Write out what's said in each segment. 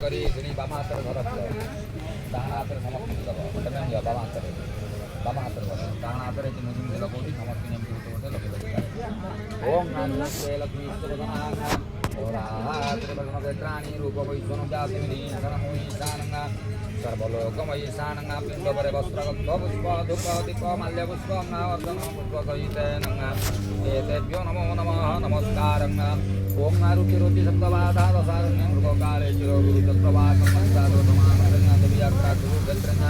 करी श्री बामातर घर दाहनातर समस्त दब बटन बामातर बामातर घर दाहनातर मुझे लगोटी समस्त नियम होते लगे ओम नारायण लक्ष्मी त्राणी रूप वैष्णव जातिनी शरणमयी शानंगा सर्वलोकमयी शानंगा पिंड परे वस्त्रगंध पुष्प धूप दीप माल्य पुष्प नावर्धन पुष्प सहित एतेभ्यो नमो नमः नमस्कारं ओम नारुति रोति सप्तवाधा दशारण्य मृगकाले चिरो गुरु चक्रवाकं मंत्रादोतमानंगा देव्याग्रा गुरु गत्रंगा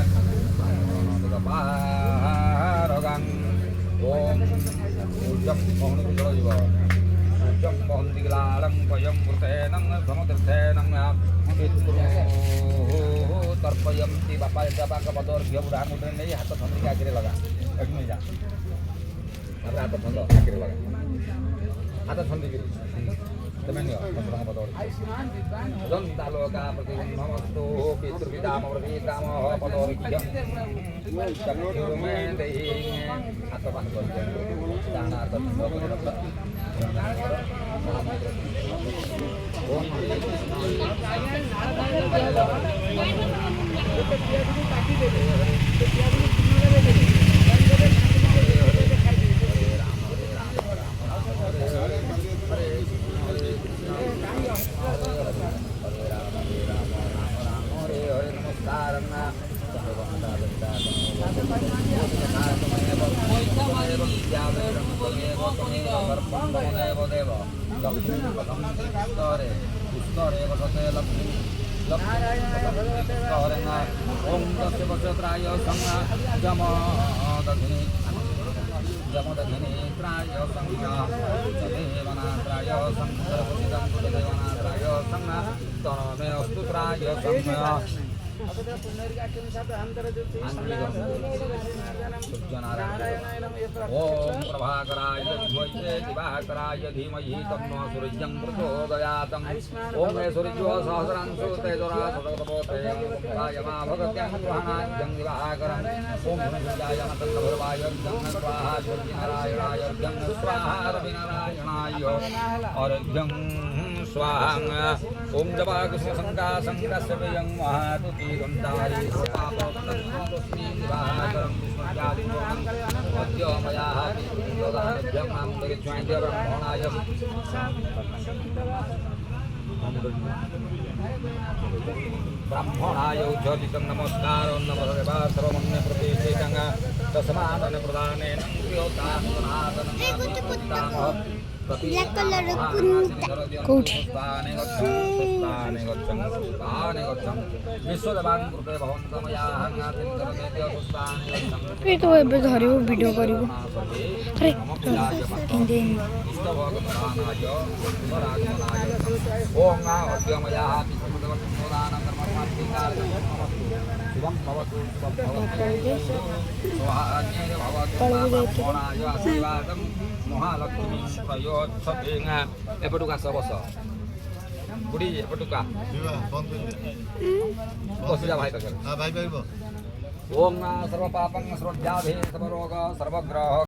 पारगं ओम ऊर्जं मोहन विजय जम बहुदिगलालं पयं वृतेनं समतीर्थेनं तर्पयन्ति बापा जपाक बदर घियो बुढ़ा मुद्रे नहीं हाथ थंदी के आगे लगा अग्नि जा हाथ थंद आगे लगा हाथ थंदी गिरी तमें नियो तंत्रंग बदर जन तालोका प्रतिबंधमस्तु पितृविदाम वृद्धिदाम बदर घियं चक्र में देहि हाथ पान कर दाना तंद बदर ओम ओम दस्य वचत्राय संज्ञा जमदधिनी त्राय संज्ञा देवनात्राय देवनात्राय संज्ञा तनमे अस्तु त्राय संज्ञा ओम प्रभाकराय विद्महे दिवाकराय धीमहि तन्नो सूर्यं प्रचोदयात् ओम सूर्यो सहस्रांशो तेजोरा सदतपोते कायमा भगत्यं ग्रहणाद्यं दिवाकरं ओम सूर्याय मतन्नभर्वाय अर्घ्यं स्वाहा नारायणाय अर्घ्यं स्वाहा रविनारायणाय अर्घ्यं स्वाहा ओम जपाकुस्य संका संकस्य वयं महातुति गंधारि पापवत्तस्मि दिवाकरं विष्णुजादिकोणं मध्योमयाः योगाभ्यं मां दरिद्वाय ब्रह्मणाय ब्रह्मणाय उज्ज्वलितं नमस्कारो नमः सर्वमन्य प्रतिष्ठितं तस्मादन प्रदानेन क्रियोतां सनातनं ब्लैक कलर कोट ये तो एबे धरियो वीडियो करिवो अरे हिंदी ओम अद्यमया विष्णुदेवनां कर्ममात्मिकाल शुभं भवतु स्वाहाज्ञेय भवतु आशीर्वादं महालक्ष्मी प्रयोत्सवेन एपटुका सबस बुढ़ी एपटुका बस जा भाई पाखे भाई ओम सर्वपापं सर्वव्याधि सर्वरोग सर्वग्रह